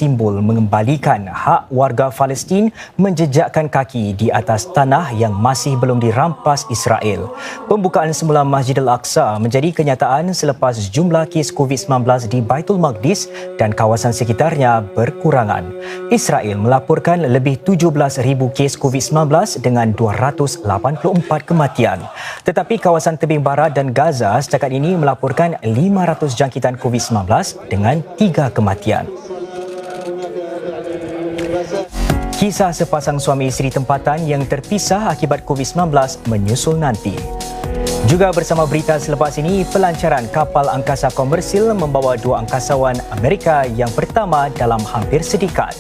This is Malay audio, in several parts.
simbol mengembalikan hak warga Palestin menjejakkan kaki di atas tanah yang masih belum dirampas Israel. Pembukaan semula Masjid Al-Aqsa menjadi kenyataan selepas jumlah kes COVID-19 di Baitul Maqdis dan kawasan sekitarnya berkurangan. Israel melaporkan lebih 17,000 kes COVID-19 dengan 284 kematian. Tetapi kawasan tebing barat dan Gaza setakat ini melaporkan 500 jangkitan COVID-19 dengan 3 kematian. Kisah sepasang suami isteri tempatan yang terpisah akibat COVID-19 menyusul nanti. Juga bersama berita selepas ini, pelancaran kapal angkasa komersil membawa 2 angkasawan Amerika yang pertama dalam hampir sedekad.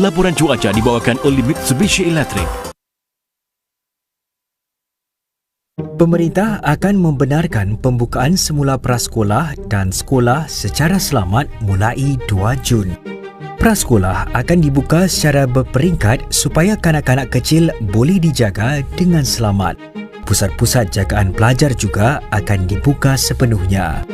Laporan cuaca dibawakan oleh Mitsubishi Electric. Pemerintah akan membenarkan pembukaan semula prasekolah dan sekolah secara selamat mulai 2 Jun. Prasekolah akan dibuka secara berperingkat supaya kanak-kanak kecil boleh dijaga dengan selamat. Pusat-pusat jagaan pelajar juga akan dibuka sepenuhnya.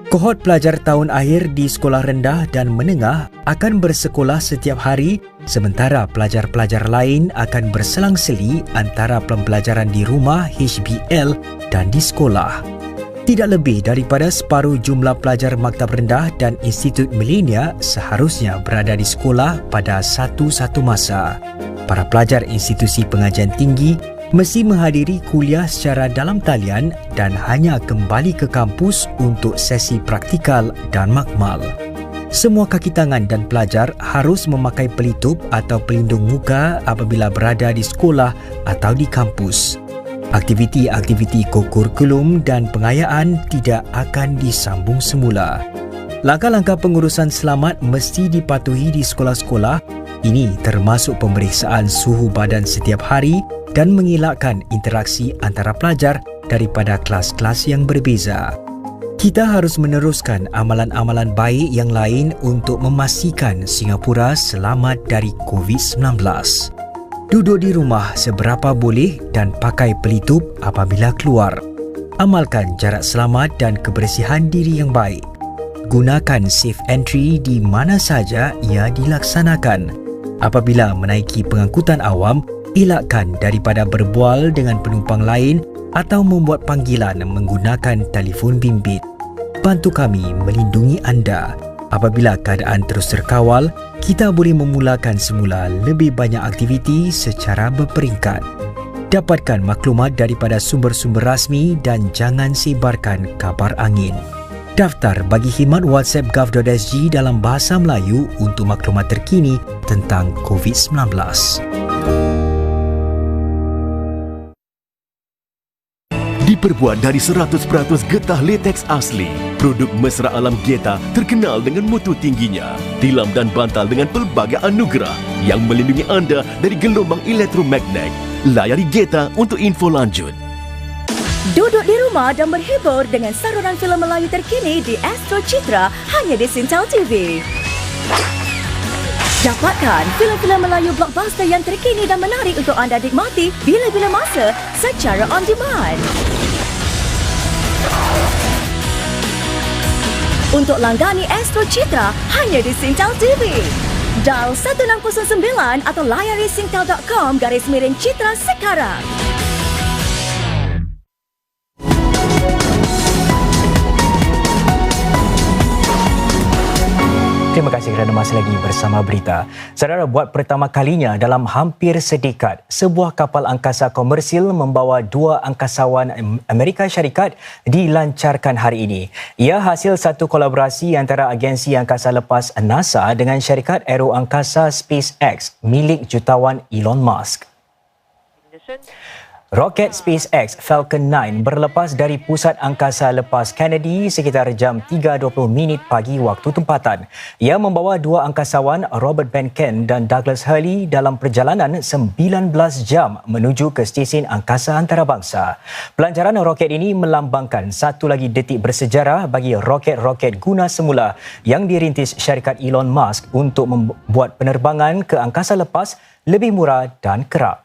Kohort pelajar tahun akhir di sekolah rendah dan menengah akan bersekolah setiap hari, sementara pelajar-pelajar lain akan berselang-seli antara pembelajaran di rumah HBL dan di sekolah. Tidak lebih daripada separuh jumlah pelajar maktab rendah dan Institut Milenia seharusnya berada di sekolah pada satu-satu masa. Para pelajar institusi pengajian tinggi mesti menghadiri kuliah secara dalam talian dan hanya kembali ke kampus untuk sesi praktikal dan makmal. Semua kaki tangan dan pelajar harus memakai pelitup atau pelindung muka apabila berada di sekolah atau di kampus. Aktiviti-aktiviti kokurikulum dan pengayaan tidak akan disambung semula. Langkah-langkah pengurusan selamat mesti dipatuhi di sekolah-sekolah. Ini termasuk pemeriksaan suhu badan setiap hari dan mengelakkan interaksi antara pelajar daripada kelas-kelas yang berbeza. Kita harus meneruskan amalan-amalan baik yang lain untuk memastikan Singapura selamat dari COVID-19. Duduk di rumah seberapa boleh dan pakai pelitup apabila keluar. Amalkan jarak selamat dan kebersihan diri yang baik. Gunakan safe entry di mana saja ia dilaksanakan. Apabila menaiki pengangkutan awam, elakkan daripada berbual dengan penumpang lain atau membuat panggilan menggunakan telefon bimbit. Bantu kami melindungi anda. Apabila keadaan terus terkawal, kita boleh memulakan semula lebih banyak aktiviti secara berperingkat. Dapatkan maklumat daripada sumber-sumber rasmi dan jangan sebarkan kabar angin. Daftar bagi khidmat WhatsApp gov.sg dalam bahasa Melayu untuk maklumat terkini tentang COVID-19. Diperbuat dari 100% getah latex asli, produk mesra alam Geta terkenal dengan mutu tingginya, tilam dan bantal dengan pelbagai anugerah yang melindungi anda dari gelombang elektromagnet. Layari Geta untuk info lanjut. Duduk di rumah dan berhibur dengan saluran filem Melayu terkini di Astro Citra hanya di Singtel TV. Dapatkan filem-filem Melayu blockbuster yang terkini dan menarik untuk anda nikmati bila-bila masa secara on demand. Untuk langgani Astro Citra hanya di Singtel TV. Dial 1609 atau layari singtel.com/Citra sekarang. Terima kasih kerana masih lagi bersama berita. Saudara, buat pertama kalinya dalam hampir sedekad, sebuah kapal angkasa komersil membawa 2 angkasawan Amerika Syarikat dilancarkan hari ini. Ia hasil satu kolaborasi antara agensi angkasa lepas NASA dengan syarikat aero angkasa SpaceX milik jutawan Elon Musk. Roket SpaceX Falcon 9 berlepas dari pusat angkasa lepas Kennedy sekitar jam 3.20 pagi waktu tempatan. Ia membawa dua angkasawan Robert Behnken dan Douglas Hurley dalam perjalanan 19 jam menuju ke stesen angkasa antarabangsa. Pelancaran roket ini melambangkan satu lagi detik bersejarah bagi roket-roket guna semula yang dirintis syarikat Elon Musk untuk membuat penerbangan ke angkasa lepas lebih murah dan kerap.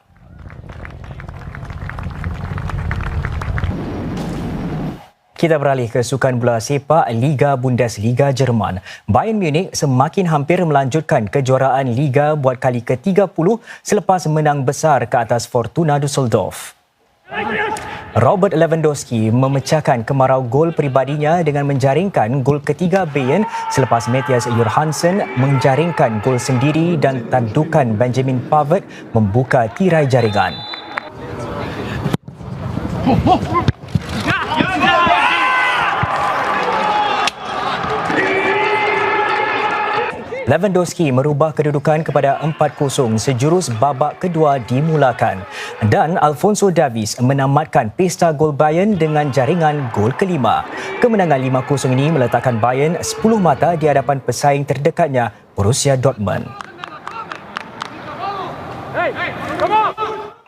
Kita beralih ke sukan bola sepak Liga Bundesliga Jerman. Bayern Munich semakin hampir melanjutkan kejuaraan Liga buat kali ke-30 selepas menang besar ke atas Fortuna Düsseldorf. Robert Lewandowski memecahkan kemarau gol peribadinya dengan menjaringkan gol ketiga Bayern selepas Matthias Johansson menjaringkan gol sendiri dan tandukan Benjamin Pavard membuka tirai jaringan. Lewandowski merubah kedudukan kepada 4-0 sejurus babak kedua dimulakan dan Alphonso Davies menamatkan pesta gol Bayern dengan jaringan gol kelima. Kemenangan 5-0 ini meletakkan Bayern 10 mata di hadapan pesaing terdekatnya Borussia Dortmund.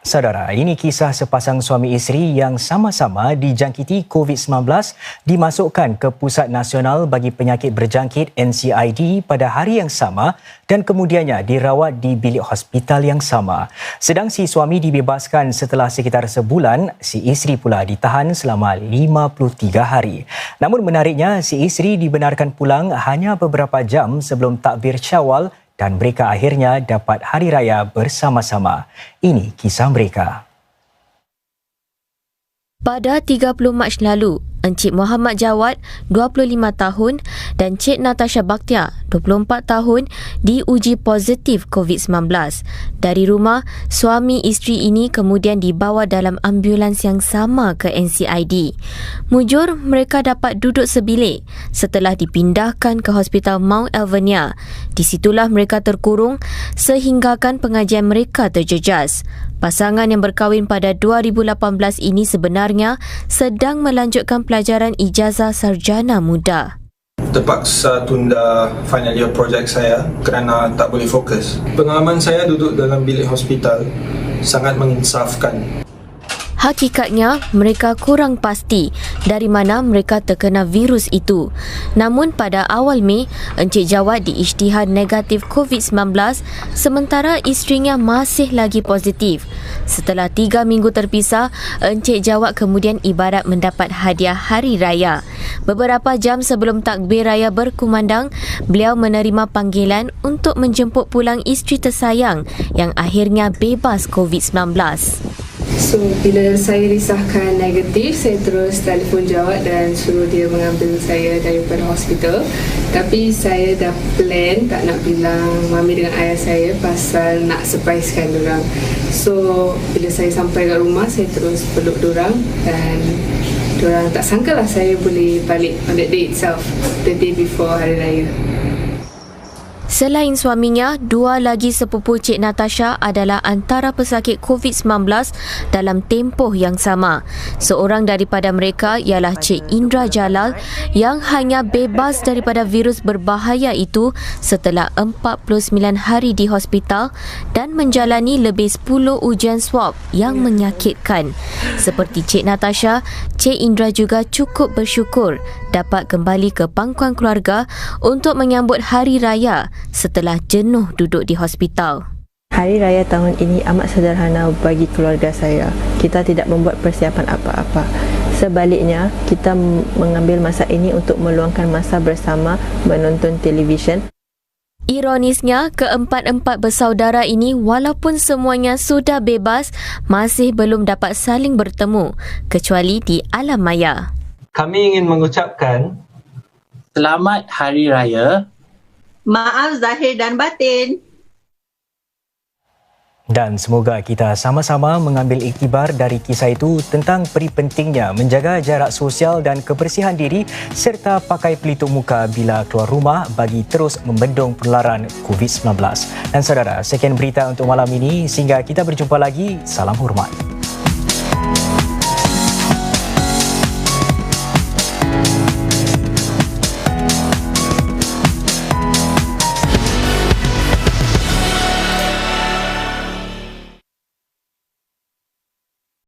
Saudara, ini kisah sepasang suami isteri yang sama-sama dijangkiti COVID-19 dimasukkan ke Pusat Nasional bagi Penyakit Berjangkit NCID pada hari yang sama dan kemudiannya dirawat di bilik hospital yang sama. Sedang si suami dibebaskan setelah sekitar sebulan, si isteri pula ditahan selama 53 hari. Namun menariknya, si isteri dibenarkan pulang hanya beberapa jam sebelum takbir Syawal dan mereka akhirnya dapat hari raya bersama-sama. Ini kisah mereka. Pada 30 Mac lalu, Encik Muhammad Jawad, 25 tahun dan Cik Natasha Bakhtiar, 24 tahun diuji positif COVID-19. Dari rumah, suami isteri ini kemudian dibawa dalam ambulans yang sama ke NCID. Mujur, mereka dapat duduk sebilik setelah dipindahkan ke Hospital Mount Alvernia. Di situlah mereka terkurung sehinggakan pengajian mereka terjejas. Pasangan yang berkahwin pada 2018 ini sebenarnya sedang melanjutkan pelajaran ijazah sarjana muda. Terpaksa tunda final year projek saya kerana tak boleh fokus. Pengalaman saya duduk dalam bilik hospital sangat menginsafkan. Hakikatnya, mereka kurang pasti dari mana mereka terkena virus itu. Namun pada awal Mei, Encik Jawad diisytihar negatif COVID-19 sementara isterinya masih lagi positif. Setelah 3 minggu terpisah, Encik Jawad kemudian ibarat mendapat hadiah Hari Raya. Beberapa jam sebelum takbir raya berkumandang, beliau menerima panggilan untuk menjemput pulang isteri tersayang yang akhirnya bebas COVID-19. So, bila saya disahkan negatif, saya terus telefon Jawad dan suruh dia mengambil saya daripada hospital. Tapi saya dah plan tak nak bilang mami dengan ayah saya pasal nak surprisekan diorang. So, bila saya sampai kat rumah, saya terus peluk diorang dan diorang tak sangkalah saya boleh balik on that day itself, the day before Hari Raya. Selain suaminya, dua lagi sepupu Cik Natasha adalah antara pesakit COVID-19 dalam tempoh yang sama. Seorang daripada mereka ialah Cik Indra Jalal yang hanya bebas daripada virus berbahaya itu setelah 49 hari di hospital dan menjalani lebih 10 ujian swab yang menyakitkan. Seperti Cik Natasha, Cik Indra juga cukup bersyukur dapat kembali ke pangkuan keluarga untuk menyambut Hari Raya setelah jenuh duduk di hospital. Hari Raya tahun ini amat sederhana bagi keluarga saya. Kita tidak membuat persiapan apa-apa. Sebaliknya, kita mengambil masa ini untuk meluangkan masa bersama menonton televisyen. Ironisnya, keempat-empat bersaudara ini walaupun semuanya sudah bebas, masih belum dapat saling bertemu, kecuali di alam maya. Kami ingin mengucapkan Selamat Hari Raya. Maaf zahir dan batin. Dan semoga kita sama-sama mengambil iktibar dari kisah itu tentang peri pentingnya menjaga jarak sosial dan kebersihan diri serta pakai pelitup muka bila keluar rumah bagi terus membendung penularan COVID-19. Dan saudara, sekian berita untuk malam ini. Sehingga kita berjumpa lagi, salam hormat.